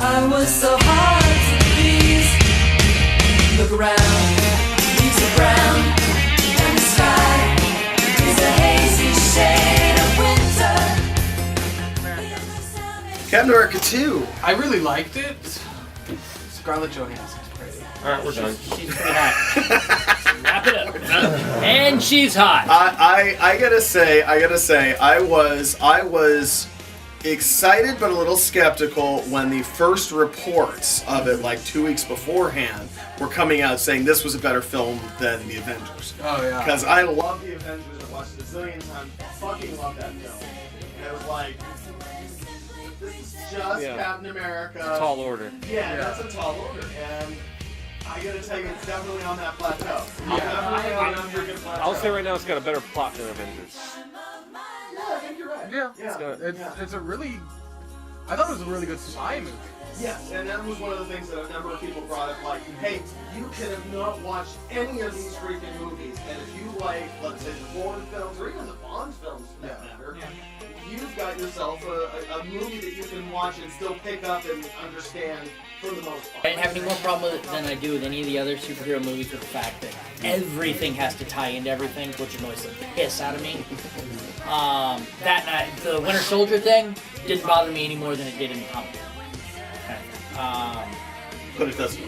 I was so hard to please. Look around, leaves are brown, and the sky is a hazy shade of winter. Captain America 2. I really liked it. Scarlett Johansson's pretty. Alright, we're done. She's pretty hot. Wrap it up. And she's hot. I gotta say, I was excited but a little skeptical when the first reports of it, like 2 weeks beforehand, were coming out saying this was a better film than The Avengers. Oh, yeah. Because I love The Avengers, I watched it a zillion times, I fucking love that film. And it was like, this is just Captain America. Tall order. Yeah, that's a tall order. And I gotta tell you, it's definitely on that plateau. I'll say right now it's got a better plot than Avengers. Yeah, I think you're right. Yeah. It's a really... I thought it was a really good spy movie. Yes, and that was one of the things that a number of people brought up, like, hey, you could have not watched any of these freaking movies, and if you like, let's say, the Bourne films, or even the Bond films for that matter, you've got yourself a movie that you can watch and still pick up and understand for the most part. I didn't have any more problem with it than I do with any of the other superhero movies with the fact that everything has to tie into everything, which annoys the piss out of me. That night, the Winter Soldier thing didn't bother me any more than it did in the comic book. But it doesn't.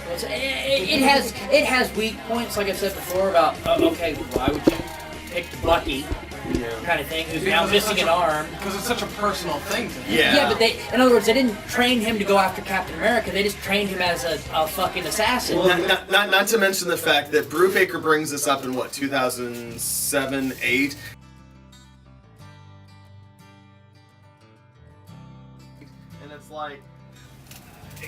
It has weak points, like I said before, about, okay, why would you pick Bucky kind of thing, who's now missing an arm? Because it's such a personal thing to him. Yeah, but in other words, they didn't train him to go after Captain America, they just trained him as a fucking assassin. Well, not to mention the fact that Brubaker brings this up in, what, 2007, 8? And it's like...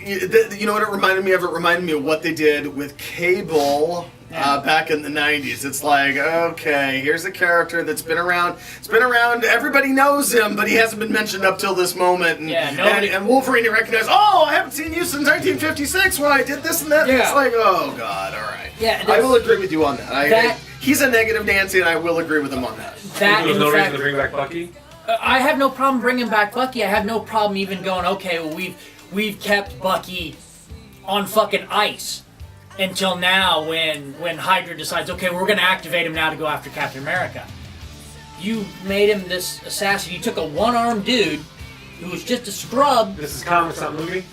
You know what it reminded me of? It reminded me of what they did with Cable back in the 90s. It's like, okay, here's a character that's been around. It's been around. Everybody knows him, but he hasn't been mentioned up till this moment. And, and Wolverine recognized, oh, I haven't seen you since 1956 when I did this and that. Yeah. And it's like, oh, God, all right. Yeah, I will agree with you on that. He's a negative Nancy, and I will agree with him on that. There was no reason to bring back Bucky? I have no problem bringing back Bucky. I have no problem even going, okay, well, we've kept Bucky on fucking ice until now when Hydra decides, okay, we're going to activate him now to go after Captain America. You made him this assassin. You took a one-armed dude who was just a scrub. This is comics, not movie?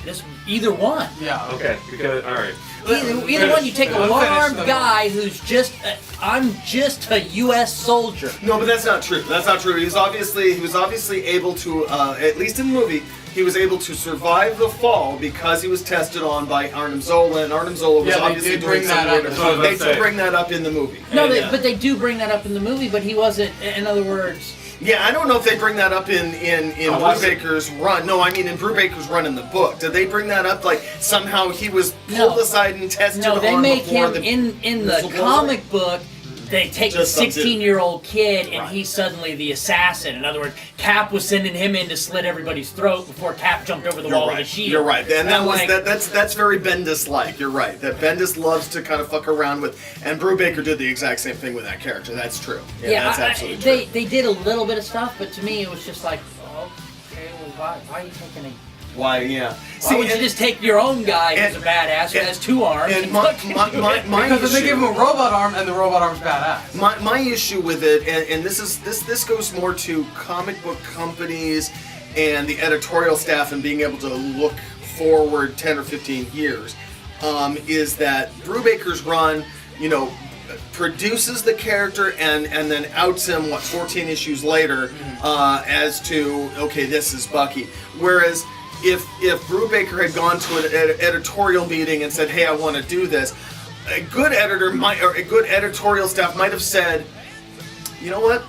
Either one. Yeah. Okay, because, alright. Either one, you take a one-armed guy who's just, I'm just a U.S. soldier. No, but that's not true. That's not true. He was obviously able to, at least in the movie, he was able to survive the fall because he was tested on by Arnim Zola, and Arnim Zola was obviously doing something. They did bring that up in the movie. No, but they do bring that up in the movie, but he wasn't, in other words... Yeah, I don't know if they bring that up in Brubaker's run. No, I mean in Brubaker's run in the book. Did they bring that up? Like somehow he was pulled aside and tested on before they make him in the comic book. They take the 16-year-old kid and he's suddenly the assassin. In other words, Cap was sending him in to slit everybody's throat before Cap jumped over the wall with a shield. You're right, and that's very Bendis-like. You're right. That Bendis loves to kind of fuck around with, and Brubaker did the exact same thing with that character. That's true. Yeah, that's absolutely true. They did a little bit of stuff, but to me it was just like, okay, well, why are you taking a... Why, yeah. Why would you just take your own guy who's a badass who has two arms? And my because they give him a robot arm and the robot arm's badass. My issue with it, and this goes more to comic book companies and the editorial staff and being able to look forward 10 or 15 years, is that Brubaker's run, produces the character and then outs him 14 issues later as to, okay, this is Bucky. Whereas if Brubaker had gone to an editorial meeting and said, hey, I want to do this, a good editor or a good editorial staff might have said, you know what?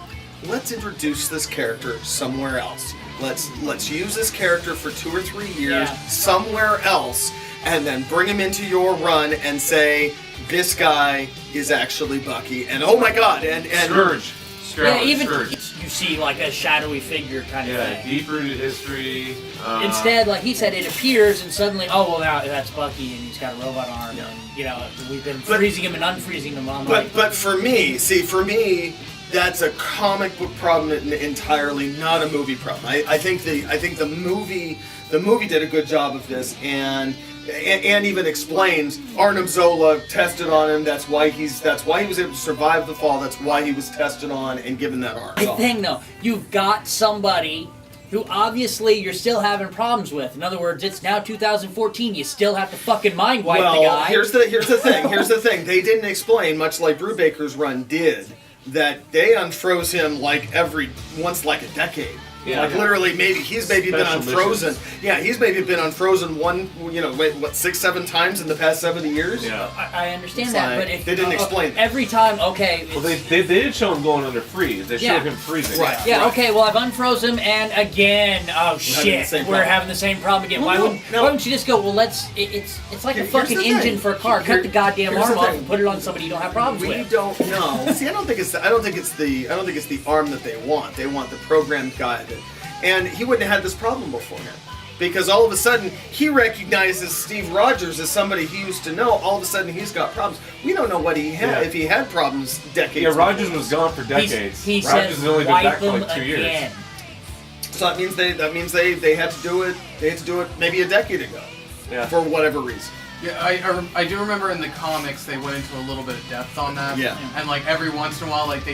let's introduce this character somewhere else. Let's use this character for 2 or 3 years somewhere else, and then bring him into your run and say, this guy is actually Bucky, and oh my God, and Scourge. Yeah, even Scourge. you see like a shadowy figure kind of thing. Deep-rooted history. Instead, like he said, it appears and suddenly, oh well, now that's Bucky and he's got a robot arm, and we've been freezing him and unfreezing him. But for me, that's a comic book problem entirely, not a movie problem. I think the movie did a good job of this, and even explains Arnim Zola tested on him. That's why he was able to survive the fall. That's why he was tested on and given that arm. I think though, you've got somebody who obviously you're still having problems with. In other words, it's now 2014. You still have to fucking mind wipe the guy. Here's the thing. They didn't explain, much like Brubaker's run did, that they unfroze him once like a decade. Yeah. Like literally, he's been unfrozen. Missions. Yeah, he's maybe been unfrozen 6-7 times in the past 70 years. Yeah. I understand It's that, like, but if they didn't explain it. every time, okay. Well, they did show him going under freeze. They showed him freezing. Right. Yeah, okay, well, I've unfroze him, and again, we're having the same problem again. Well, Why wouldn't you just go, well, it's like a Here's fucking the engine thing. for a car. Cut the goddamn Here's the arm off thing. and put it on somebody you don't have problems We with. don't know. See, I don't think it's the arm that they want. They want the programmed guy and he wouldn't have had this problem beforehand. Because all of a sudden, he recognizes Steve Rogers as somebody he used to know. All of a sudden, he's got problems. We don't know what he had, if he had problems decades Yeah, Rogers before. was gone for decades. He Rogers says, has only been wipe back for them like 2 again. years. So that means they had to do it. They had to do it maybe a decade ago. Yeah. For whatever reason. Yeah, I do remember in the comics they went into a little bit of depth on that. Yeah. And like every once in a while, like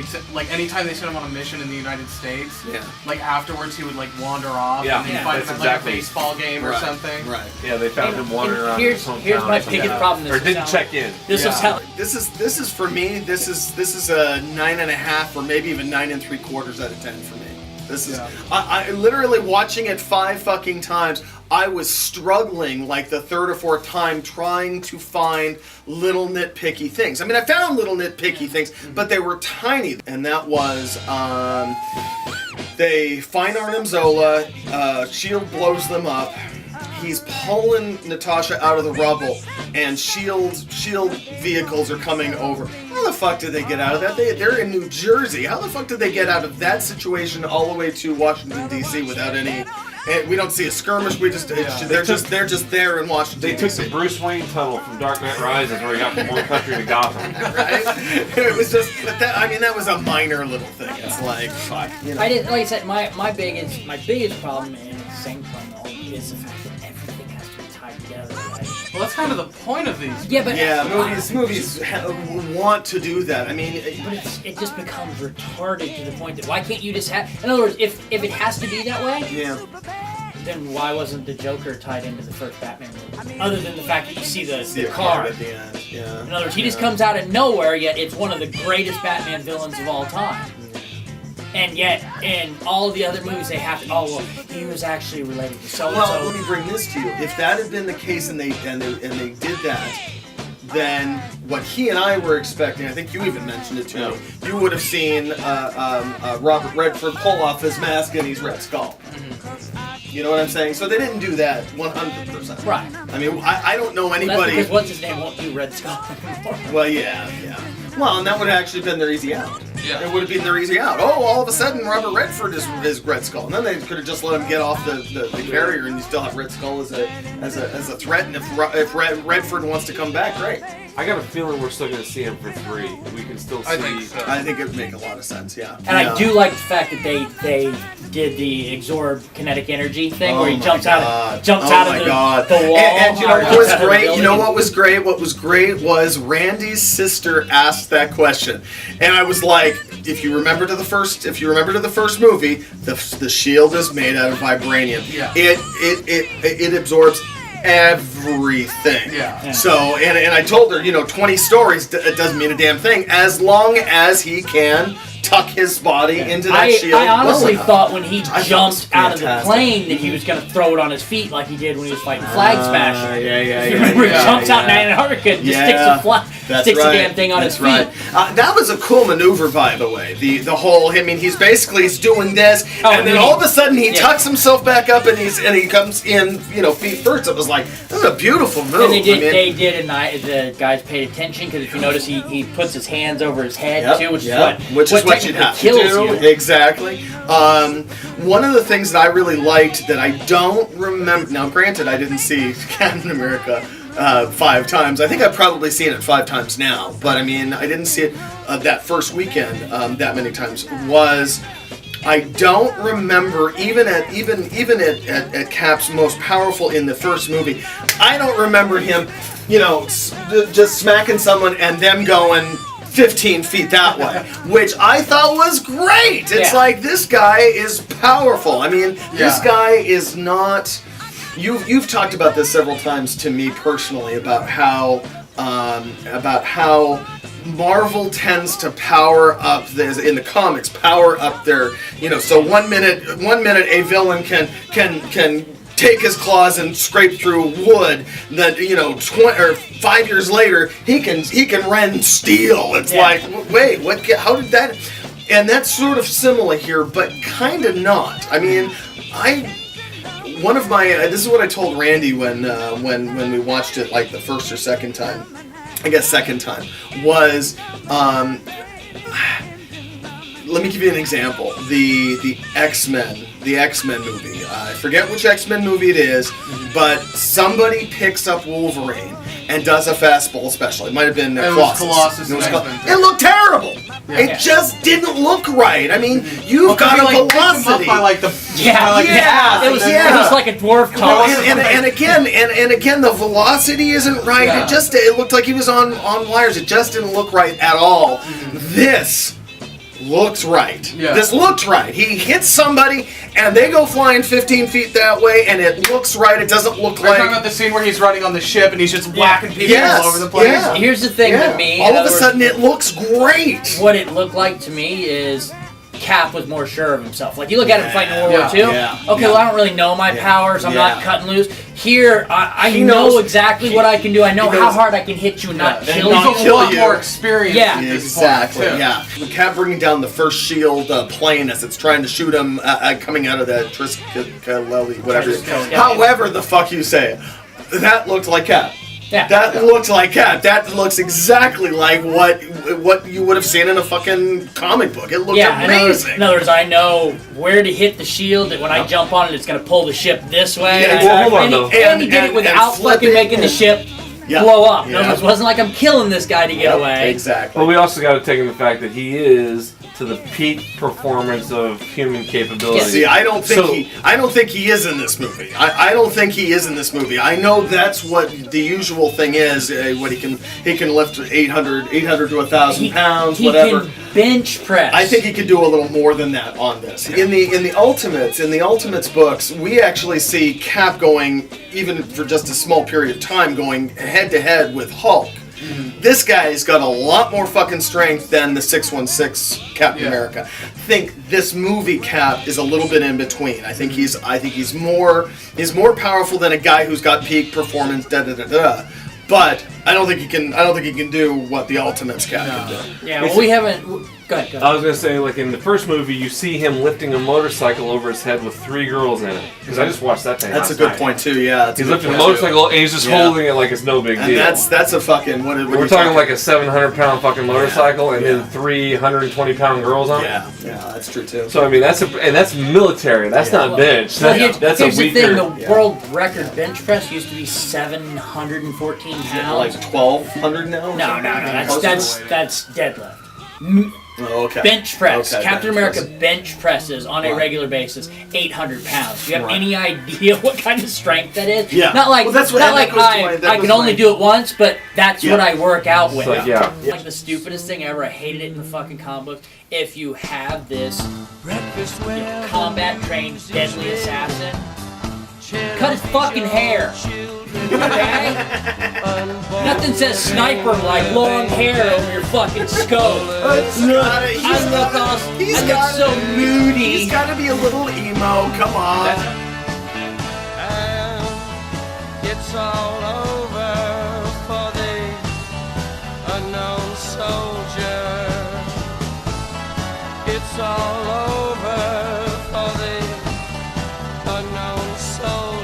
anytime they sent him on a mission in the United States, like afterwards he would like wander off and they'd find him at like a baseball game or something. Right. Yeah, they found him wandering around his hometown. Here's my or something. biggest problem. Or didn't check in. This was how. This is for me. This is a 9.5 or maybe even 9 3/4 out of 10 for me. This is I literally watching it 5 fucking times. I was struggling like the 3rd or 4th time trying to find little nitpicky things. I mean, I found little nitpicky things, but they were tiny. And that was, they find Arnim Zola, S.H.I.E.L.D. blows them up. He's pulling Natasha out of the rubble, and S.H.I.E.L.D. vehicles are coming over. How the fuck did they get out of that? They're in New Jersey. How the fuck did they get out of that situation all the way to Washington, D.C. without any... And we don't see a skirmish. They're just there in Washington. They took the Bruce Wayne tunnel from Dark Knight Rises, where he got from one country to Gotham. Right? It was just, but that was a minor little thing. It's like, fuck, you know. I didn't, like I said, my biggest problem, and it's the same problem though, is the fact that everything has to be tied together. Like, Well, that's kind of the point of these. yeah, but movies want to do that. I mean, but it just becomes retarded to the point that why can't you just have? In other words, if it has to be that way, then why wasn't the Joker tied into the first Batman movie? Other than the fact that you see the car at the end. Yeah. In other words, he just comes out of nowhere, yet it's one of the greatest Batman villains of all time. And yet, in all the other movies, they have to, he was actually related to so-and-so. Well, let me bring this to you. If that had been the case and they did that, then what he and I were expecting, I think you even mentioned it too, you would have seen Robert Redford pull off his mask and he's Red Skull. You know what I'm saying? So they didn't do that 100%. Right. I mean, I don't know anybody... That's because what's his name won't do Red Skull anymore. Well, yeah. Well, and that would have actually been their easy out. Yeah. It would have been their easy out. Oh, all of a sudden, Robert Redford is Red Skull, and then they could have just let him get off the carrier, and you still have Red Skull as a threat. And if Redford wants to come back, great. I got a feeling we're still going to see him for 3. We can still see. I think so. I think it would make a lot of sense. Yeah. And I do like the fact that they did the absorb kinetic energy thing where he jumps out of the wall. And you know what was great? You know what was great? What was great was Randy's sister asked that question, and I was like, if you remember to the first movie, the shield is made out of vibranium. Yeah. It absorbs every everything. Yeah. So, and I told her, 20 stories, it doesn't mean a damn thing, as long as he can tuck his body into that shield. I honestly thought when he jumped out of the plane that he was going to throw it on his feet like he did when he was fighting Flag Smasher. Remember, he jumps out in Antarctica and just sticks the damn thing on his feet. That was a cool maneuver, by the way. The whole, he's doing this, and then all of a sudden he tucks himself back up and he comes in, feet first. It was like, this is a beautiful move. And they did, and the guys paid attention, because if you notice, he puts his hands over his head too, which is what you'd have to do. Exactly. One of the things that I really liked that I don't remember, now granted I didn't see Captain America 5 times. I think I've probably seen it 5 times now, but I didn't see it that first weekend that many times. I don't remember, even at Cap's most powerful in the first movie, I don't remember him, just smacking someone and them going 15 feet that way, which I thought was great. It's like, this guy is powerful. This guy is not... You've talked about this several times to me personally about how Marvel tends to power up in the comics, power up their, so one minute a villain can take his claws and scrape through wood. That 5 years later he can rend steel. It's like, wait, what? How did that? And that's sort of similar here, but kind of not. One of my this is what I told Randy when we watched it, like the first or second time. I guess second time was. Let me give you an example. The X-Men movie. I forget which X-Men movie it is, but somebody picks up Wolverine and does a fastball special. It might have been Colossus. It looked terrible. Yeah. It just didn't look right. You've got a velocity. It was like a dwarf toss. And again, the velocity isn't right. Yeah. It looked like he was on wires. It just didn't look right at all. This looks right. Yeah. This looked right. He hits somebody, and they go flying 15 feet that way, and it looks right. It doesn't look like... We're talking about the scene where he's running on the ship, and he's just whacking people all over the place. Yeah. Here's the thing with me. All of a sudden, it looks great. What it looked like to me is... Cap was more sure of himself. Like, you look at him fighting in World War II. Well, I don't really know my powers. I'm not cutting loose. Here, I know exactly what I can do. I know how hard I can hit you and not kill you. He's a lot more experienced. Exactly. Cap bringing down the first shield plane as it's trying to shoot him coming out of that Triskeleli, whatever. However the fuck you say it. That looked like Cap. Yeah. That looked like Cap. That looks exactly like what you would have seen in a fucking comic book. It looked amazing. In other words, I know where to hit the shield, that when I jump on it, it's going to pull the ship this way. Hold on, though. And he did it without fucking making the ship blow up. In other words, it wasn't like I'm killing this guy to get away. Exactly. Well, we also got to take in the fact that he is to the peak performance of human capability. See, I don't think he is in this movie. I don't think he is in this movie. I know that's what the usual thing is. What he can lift 800 to 1,000 pounds, whatever. He can bench press. I think he could do a little more than that on this. In the Ultimates books, we actually see Cap going, even for just a small period of time, going head to head with Hulk. This guy's got a lot more fucking strength than the 616 Captain America. I think this movie Cap is a little bit in between. I think he's more powerful than a guy who's got peak performance. But I don't think he can do what the Ultimates Cap can do. Yeah, well, we haven't. Go ahead. I was gonna say, like in the first movie, you see him lifting a motorcycle over his head with 3 girls in it. Because I just watched that thing. That's a good point too. Yeah, he's lifting a motorcycle and he's just holding it like it's no big deal. That's a fucking we're talking like a 700-pound fucking motorcycle and then 320-pound girls on it. Yeah, that's true too. So that's military. That's not bench. That's here's a weaker. the thing: the world record bench press used to be 714 pounds. Like 1,200 now. No. That's deadlift. Oh, okay. Bench press. Okay, Captain America bench presses on a regular basis 800 pounds. Do you have any idea what kind of strength that is? Yeah. Not like I can only do it once, but that's what I work out with. Like the stupidest thing ever. I hated it in the fucking comic book. If you have this combat trained deadly assassin, cut his fucking hair. Okay? Nothing says sniper like long hair over your fucking scope. I look so moody. He's gotta be a little emo, come on. And it's all over for the unknown soldier. It's all over for the unknown soldier.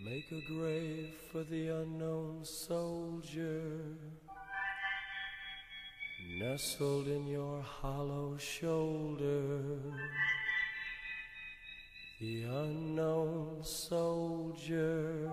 Make a grave for the unknown soldier, nestled in your hollow shoulder. The unknown soldier.